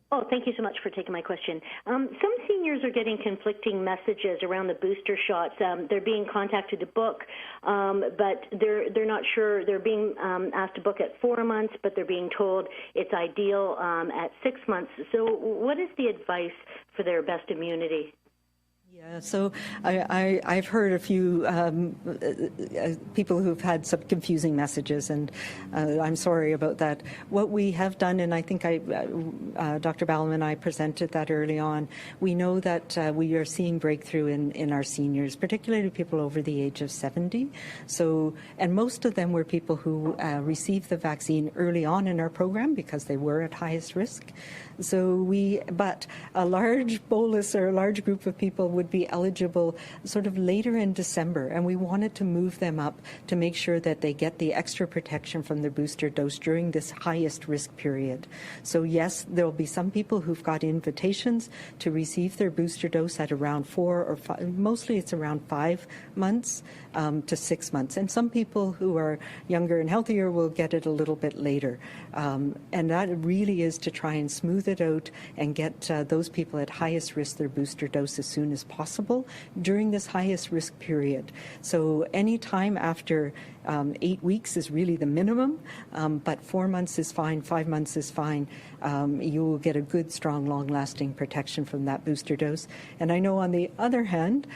Oh, thank you so much for taking my question. Some seniors are getting conflicting messages around the booster shots. They're being contacted to book, but they're not sure. They're being asked to book at 4 months, but they're being told it's ideal at 6 months. So what is the advice for their best immunity? Yeah, so I've heard a few people who've had some confusing messages, and I'm sorry about that. What we have done, and I think Dr. Ballum and I presented that early on, we know that we are seeing breakthrough in our seniors, particularly people over the age of 70. So, and most of them were people who received the vaccine early on in our program because they were at highest risk. So but a large bolus or a large group of people would be eligible sort of later in December, and we wanted to move them up to make sure that they get the extra protection from their booster dose during this highest risk period. So yes, there'll be some people who've got invitations to receive their booster dose at around 4 or 5, mostly it's around 5 months to 6 months. And some people who are younger and healthier will get it a little bit later. And that really is to try and smooth it out and get those people at highest risk their booster dose as soon as possible during this highest risk period. So any time after 8 weeks is really the minimum, but 4 months is fine, 5 months is fine. You will get a good, strong, long-lasting protection from that booster dose. And I know on the other hand,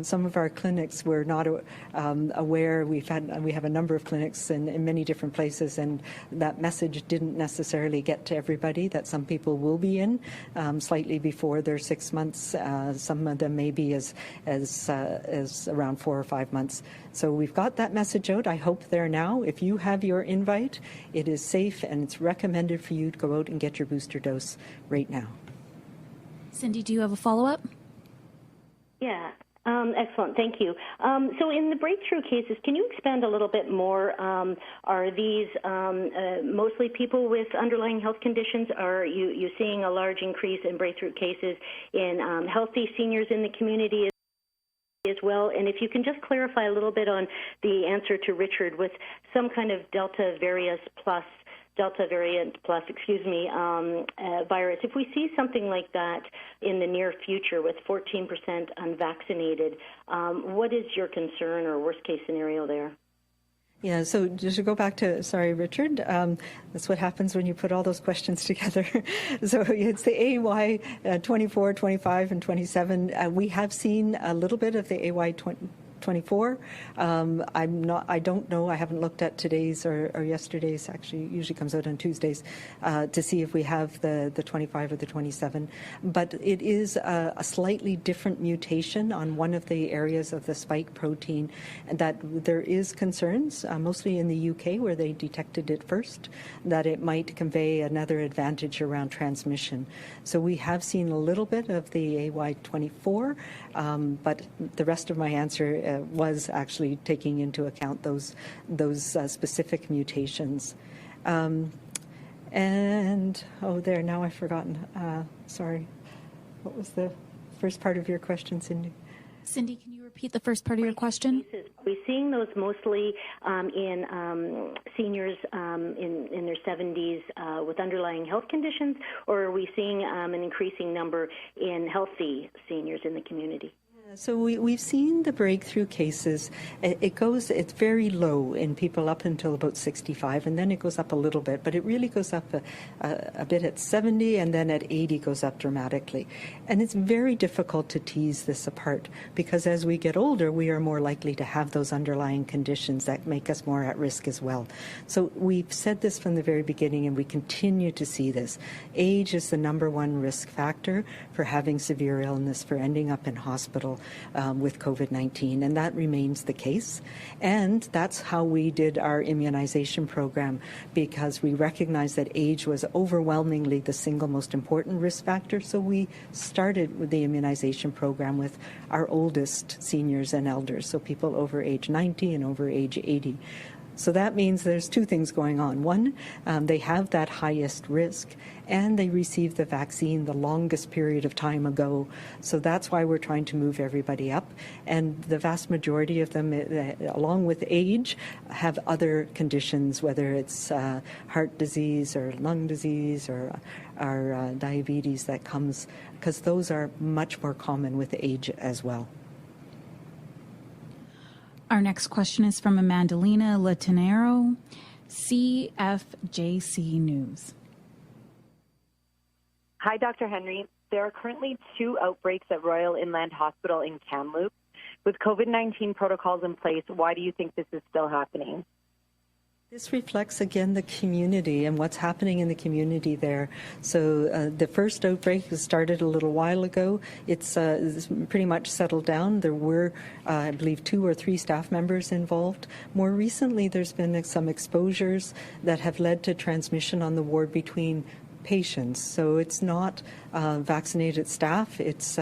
some of our clinics were not aware. We have a number of clinics in many different places, and that message didn't necessarily get to everybody, that some people will be in slightly before their 6 months. Some of them may be as around 4 or 5 months. So we've got that message out. I hope they're now. If you have your invite, it is safe and it's recommended for you to go out and get your booster dose right now. Cindy, do you have a follow-up? Yeah. Excellent. Thank you. So in the breakthrough cases, can you expand a little bit more? Are these mostly people with underlying health conditions? Are you seeing a large increase in breakthrough cases in healthy seniors in the community as well? And if you can just clarify a little bit on the answer to Richard with some kind of Delta variant plus, virus. If we see something like that in the near future with 14% unvaccinated, what is your concern or worst case scenario there? Yeah, so just to go back to, sorry, Richard, that's what happens when you put all those questions together. So it's the AY 24, 25, and 27. We have seen a little bit of the AY 24. I don't know. I haven't looked at today's or yesterday's. Actually, usually comes out on Tuesdays to see if we have the 25 or the 27. But it is a slightly different mutation on one of the areas of the spike protein, and that there is concerns, mostly in the UK where they detected it first, that it might convey another advantage around transmission. So we have seen a little bit of the AY24, but the rest of my answer was actually taking into account those specific mutations. Now I've forgotten. Sorry. What was the first part of your question, Cindy? Cindy, can you repeat the first part of your question? Are we seeing those mostly in seniors in their 70s with underlying health conditions, or are we seeing an increasing number in healthy seniors in the community? So we've seen the breakthrough cases. It's very low in people up until about 65, and then it goes up a little bit, but it really goes up a bit at 70, and then at 80 goes up dramatically. And it's very difficult to tease this apart, because as we get older, we are more likely to have those underlying conditions that make us more at risk as well. So we've said this from the very beginning, and we continue to see this. Age is the number one risk factor for having severe illness, for ending up in hospital with COVID-19, and that remains the case. And that's how we did our immunization program, because we recognized that age was overwhelmingly the single most important risk factor. So we started with the immunization program with our oldest seniors and elders, so people over age 90 and over age 80. So that means there's two things going on. One, they have that highest risk, and they received the vaccine the longest period of time ago. So that's why we're trying to move everybody up. And the vast majority of them, along with age, have other conditions, whether it's heart disease or lung disease or diabetes that comes, because those are much more common with age as well. Our next question is from Amandalina Latanero, CFJC News. Hi, Dr. Henry. There are currently 2 outbreaks at Royal Inland Hospital in Kamloops. With COVID-19 protocols in place, why do you think this is still happening? This reflects, again, the community and what's happening in the community there. So the first outbreak started a little while ago. It's pretty much settled down. There were, I believe, 2 or 3 staff members involved. More recently, there's been some exposures that have led to transmission on the ward between patients. So it's not vaccinated staff, it's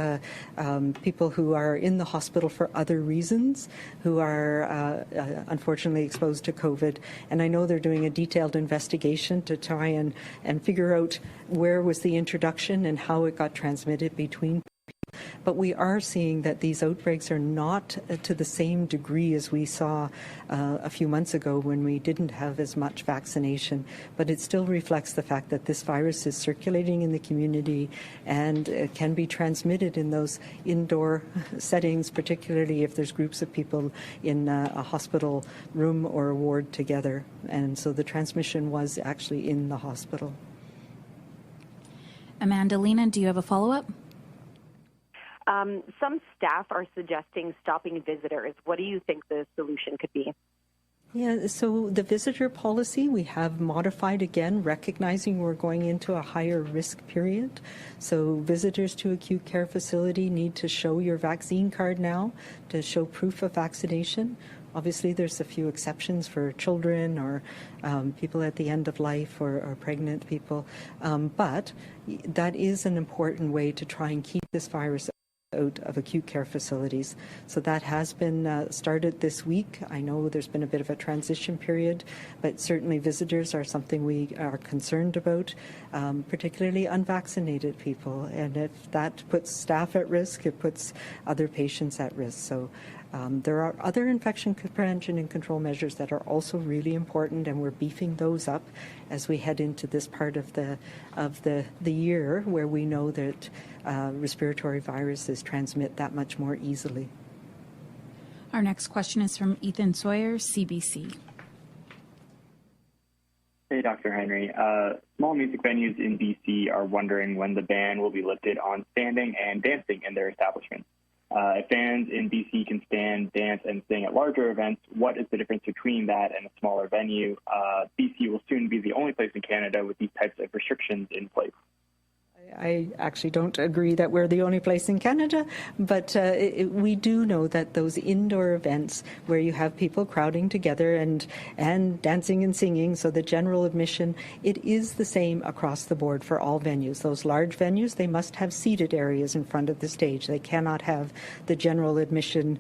people who are in the hospital for other reasons, who are unfortunately exposed to COVID. And I know they're doing a detailed investigation to try and figure out where was the introduction and how it got transmitted between people. But we are seeing that these outbreaks are not to the same degree as we saw a few months ago when we didn't have as much vaccination. But it still reflects the fact that this virus is circulating in the community and it can be transmitted in those indoor settings, particularly if there's groups of people in a hospital room or a ward together. And so the transmission was actually in the hospital. Amandalina, do you have a follow-up? Some staff are suggesting stopping visitors. What do you think the solution could be? Yeah, so the visitor policy we have modified again, recognizing we're going into a higher risk period. So visitors to acute care facility need to show your vaccine card now to show proof of vaccination. Obviously, there's a few exceptions for children or people at the end of life or pregnant people. But that is an important way to try and keep this virus out of acute care facilities. So that has been started this week. I know there's been a bit of a transition period, but certainly visitors are something we are concerned about, particularly unvaccinated people. And if that puts staff at risk, it puts other patients at risk. So there are other infection prevention and control measures that are also really important, and we're beefing those up as we head into this part of the year where we know that respiratory viruses transmit that much more easily. Our next question is from Ethan Sawyer, CBC. Hey, Dr. Henry. Small music venues in BC are wondering when the ban will be lifted on standing and dancing in their establishments. If fans in BC can stand, dance, and sing at larger events, what is the difference between that and a smaller venue? BC will soon be the only place in Canada with these types of restrictions in place. I actually don't agree that we're the only place in Canada, but we do know that those indoor events where you have people crowding together and dancing and singing, so the general admission, it is the same across the board for all venues. Those large venues, they must have seated areas in front of the stage. They cannot have the general admission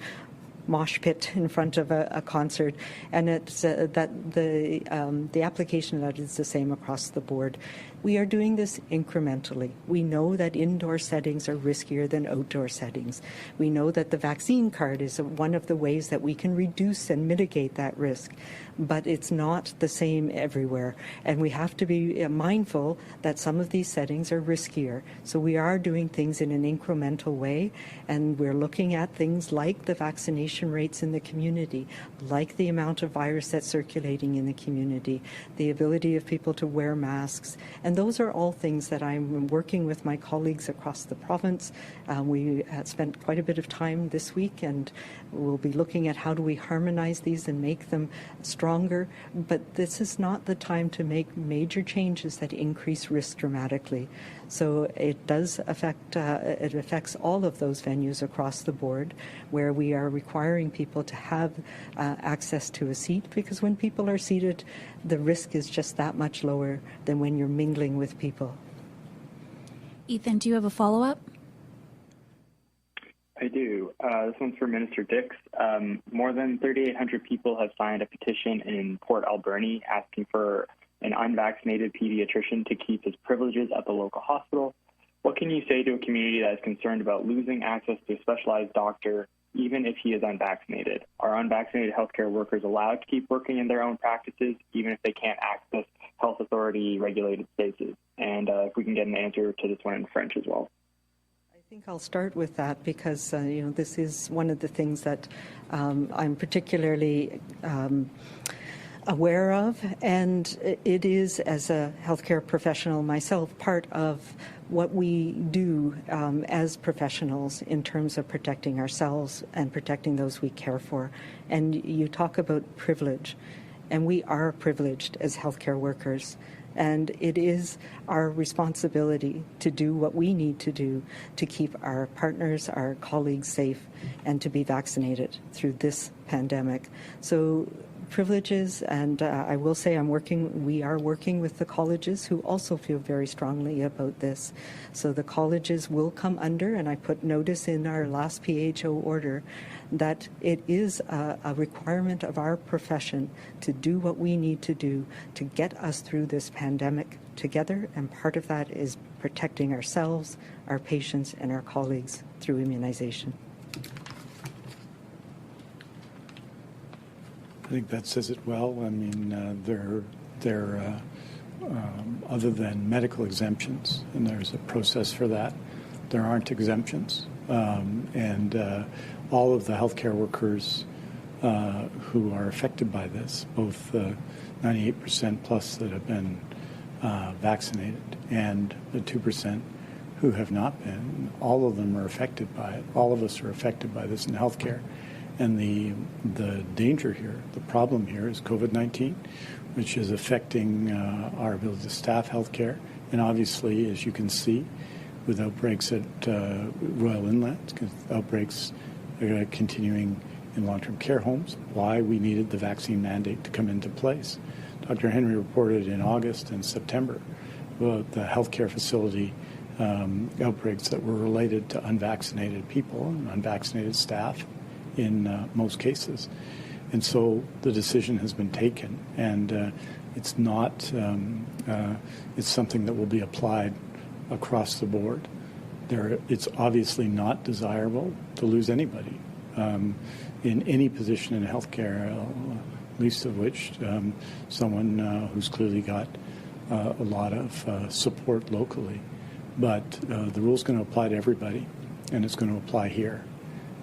mosh pit in front of a concert, and it's that the application of that is the same across the board. We are doing this incrementally. We know that indoor settings are riskier than outdoor settings. We know that the vaccine card is one of the ways that we can reduce and mitigate that risk, but it's not the same everywhere. And we have to be mindful that some of these settings are riskier. So we are doing things in an incremental way, and we're looking at things like the vaccination rates in the community, like the amount of virus that's circulating in the community, the ability of people to wear masks. And those are all things that I'm working with my colleagues across the province. We spent quite a bit of time this week, and we'll be looking at how do we harmonize these and make them stronger. But this is not the time to make major changes that increase risk dramatically. So it does affect, it affects all of those venues across the board where we are requiring people to have access to a seat, because when people are seated, the risk is just that much lower than when you're mingling with people. Ethan, do you have a follow-up? I do. This one's for Minister Dix. More than 3,800 people have signed a petition in Port Alberni asking for an unvaccinated pediatrician to keep his privileges at the local hospital. What can you say to a community that is concerned about losing access to a specialized doctor, even if he is unvaccinated? Are unvaccinated healthcare workers allowed to keep working in their own practices, even if they can't access health authority-regulated spaces? And if we can get an answer to this one in French as well. I think I'll start with that because, this is one of the things that I'm particularly aware of, and it is, as a healthcare professional myself, part of what we do as professionals in terms of protecting ourselves and protecting those we care for. And you talk about privilege, and we are privileged as healthcare workers. And it is our responsibility to do what we need to do to keep our partners, our colleagues safe, and to be vaccinated through this pandemic. So privileges, and I will say we are working with the colleges who also feel very strongly about this. So the colleges will come under, and I put notice in our last PHO order, that it is a requirement of our profession to do what we need to do to get us through this pandemic together, and part of that is protecting ourselves, our patients, and our colleagues through immunization. I think that says it well. I mean, other than medical exemptions, and there's a process for that, there aren't exemptions. And all of the healthcare workers who are affected by this, both the 98% plus that have been vaccinated and the 2% who have not been, all of them are affected by it. All of us are affected by this in healthcare. And the danger here, the problem here is COVID-19, which is affecting our ability to staff healthcare. And obviously, as you can see, with outbreaks at Royal Inland, outbreaks continuing in long-term care homes, why we needed the vaccine mandate to come into place. Dr. Henry reported in August and September about the healthcare facility outbreaks that were related to unvaccinated people and unvaccinated staff in most cases. And so the decision has been taken, and it's not, it's something that will be applied across the board. It's obviously not desirable to lose anybody in any position in healthcare, least of which someone who's clearly got a lot of support locally. But the rule's going to apply to everybody, and it's going to apply here.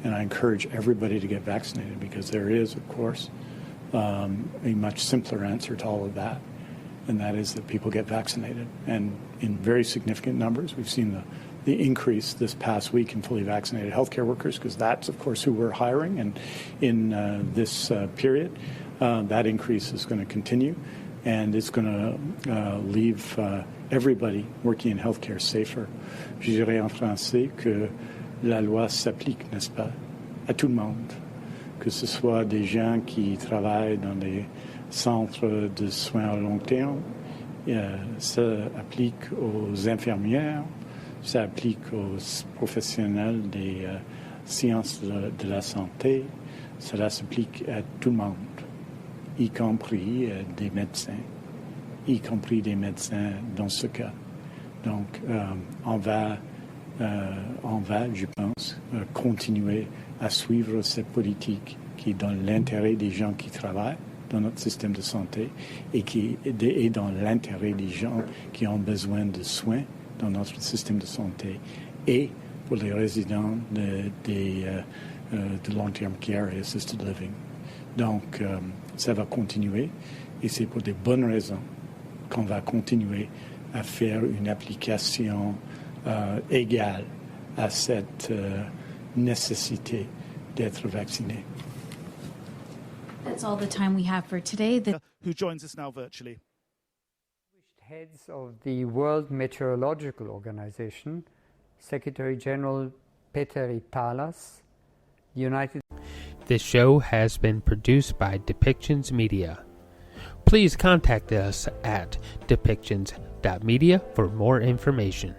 And I encourage everybody to get vaccinated, because there is, of course, a much simpler answer to all of that, and that is that people get vaccinated. And in very significant numbers, we've seen the increase this past week in fully vaccinated healthcare workers, because that's, of course, who we're hiring. And in this period, that increase is going to continue, and it's going to leave everybody working in healthcare safer. Je dirais en français que la loi s'applique, n'est-ce pas, à tout le monde, que ce soit des gens qui travaillent dans les centres de soins à long terme, ça applique aux infirmières, ça applique aux professionnels des sciences de la santé, cela s'applique à tout le monde, y compris des médecins, dans ce cas. Donc, on va, je pense, continuer à suivre cette politique qui est dans l'intérêt des gens qui travaillent dans notre système de santé et qui est dans l'intérêt des gens qui ont besoin de soins dans notre système de santé et pour les résidents de long-term care et assisted living. Donc, ça va continuer et c'est pour des bonnes raisons qu'on va continuer à faire une application égale à cette nécessité d'être vacciné. That's all the time we have for today. Who joins us now virtually. Heads of the World Meteorological Organization, Secretary General Petteri Palas, the United This show has been produced by Depictions Media. Please contact us at depictions.media for more information.